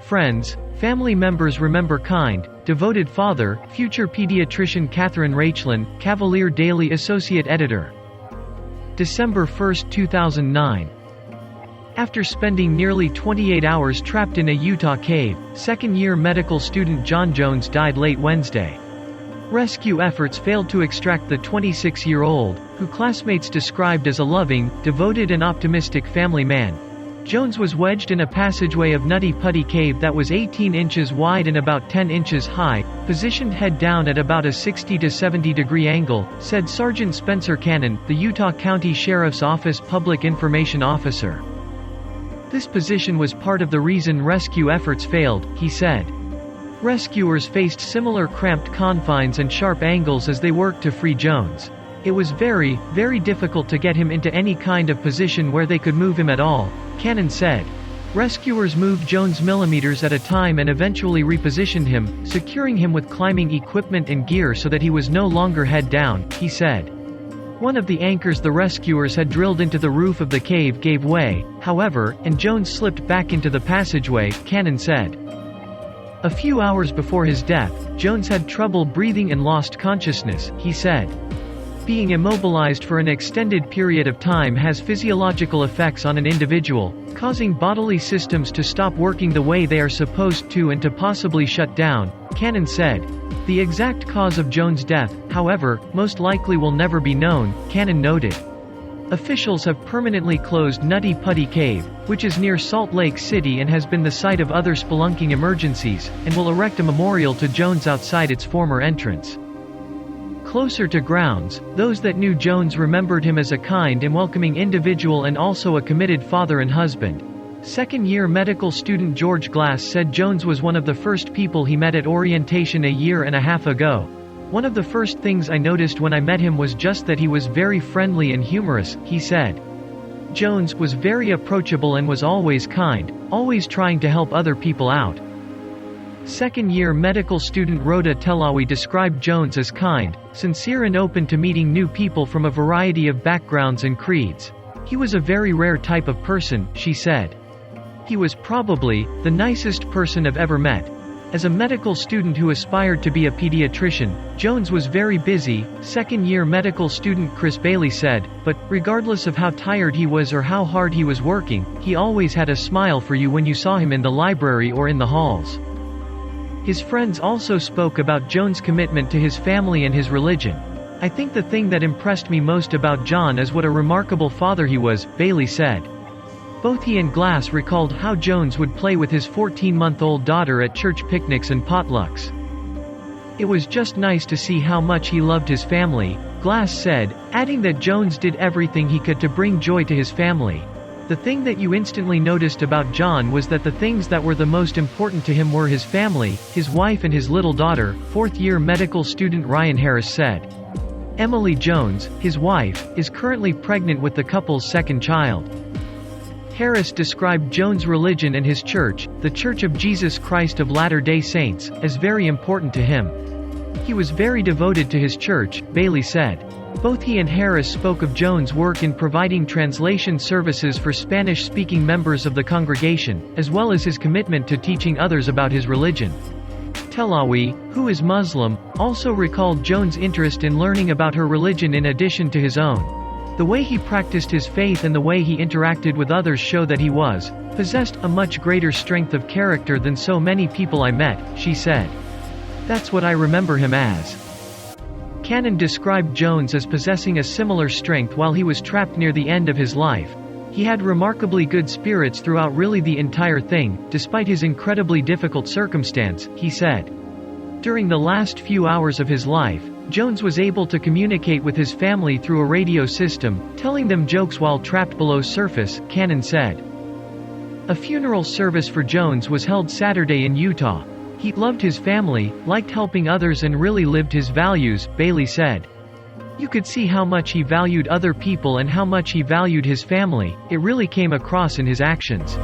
friends, family members remember kind, devoted father, future pediatrician Catherine Rachlin, Cavalier Daily Associate Editor. December 1, 2009. After spending nearly 28 hours trapped in a Utah cave, second-year medical student John Jones died late Wednesday. Rescue efforts failed to extract the 26-year-old, who classmates described as a loving, devoted and optimistic family man. Jones was wedged in a passageway of Nutty Putty cave that was 18 inches wide and about 10 inches high, positioned head down at about a 60 to 70 degree angle, said Sergeant Spencer Cannon, the Utah County Sheriff's Office Public Information Officer. This position was part of the reason rescue efforts failed, he said. Rescuers faced similar cramped confines and sharp angles as they worked to free Jones. It was very, very difficult to get him into any kind of position where they could move him at all, Cannon said. Rescuers moved Jones millimeters at a time and eventually repositioned him, securing him with climbing equipment and gear so that he was no longer head down, he said. One of the anchors the rescuers had drilled into the roof of the cave gave way, however, and Jones slipped back into the passageway, Cannon said. A few hours before his death, Jones had trouble breathing and lost consciousness, he said. Being immobilized for an extended period of time has physiological effects on an individual, causing bodily systems to stop working the way they are supposed to and to possibly shut down, Cannon said. The exact cause of Jones' death, however, most likely will never be known, Cannon noted. Officials have permanently closed Nutty Putty Cave, which is near Salt Lake City and has been the site of other spelunking emergencies, and will erect a memorial to Jones outside its former entrance. Closer to grounds, those that knew Jones remembered him as a kind and welcoming individual and also a committed father and husband. Second-year medical student George Glass said Jones was one of the first people he met at orientation a year and a half ago. One of the first things I noticed when I met him was just that he was very friendly and humorous, he said. Jones was very approachable and was always kind, always trying to help other people out. Second-year medical student Rhoda Telawi described Jones as kind, sincere and open to meeting new people from a variety of backgrounds and creeds. He was a very rare type of person, she said. He was probably the nicest person I've ever met. As a medical student who aspired to be a pediatrician, Jones was very busy, second-year medical student Chris Bailey said, but, regardless of how tired he was or how hard he was working, he always had a smile for you when you saw him in the library or in the halls. His friends also spoke about Jones' commitment to his family and his religion. I think the thing that impressed me most about John is what a remarkable father he was, Bailey said. Both he and Glass recalled how Jones would play with his 14-month-old daughter at church picnics and potlucks. It was just nice to see how much he loved his family, Glass said, adding that Jones did everything he could to bring joy to his family. The thing that you instantly noticed about John was that the things that were the most important to him were his family, his wife and his little daughter, fourth-year medical student Ryan Harris said. Emily Jones, his wife, is currently pregnant with the couple's second child. Harris described Jones' religion and his church, the Church of Jesus Christ of Latter-day Saints, as very important to him. He was very devoted to his church, Bailey said. Both he and Harris spoke of Jones' work in providing translation services for Spanish-speaking members of the congregation, as well as his commitment to teaching others about his religion. Telawi, who is Muslim, also recalled Jones' interest in learning about her religion in addition to his own. The way he practiced his faith and the way he interacted with others show that he possessed a much greater strength of character than so many people I met, she said. That's what I remember him as. Cannon described Jones as possessing a similar strength while he was trapped near the end of his life. He had remarkably good spirits throughout really the entire thing, despite his incredibly difficult circumstance, he said. During the last few hours of his life, Jones was able to communicate with his family through a radio system, telling them jokes while trapped below surface, Cannon said. A funeral service for Jones was held Saturday in Utah. He loved his family, liked helping others and really lived his values, Bailey said. You could see how much he valued other people and how much he valued his family. It really came across in his actions.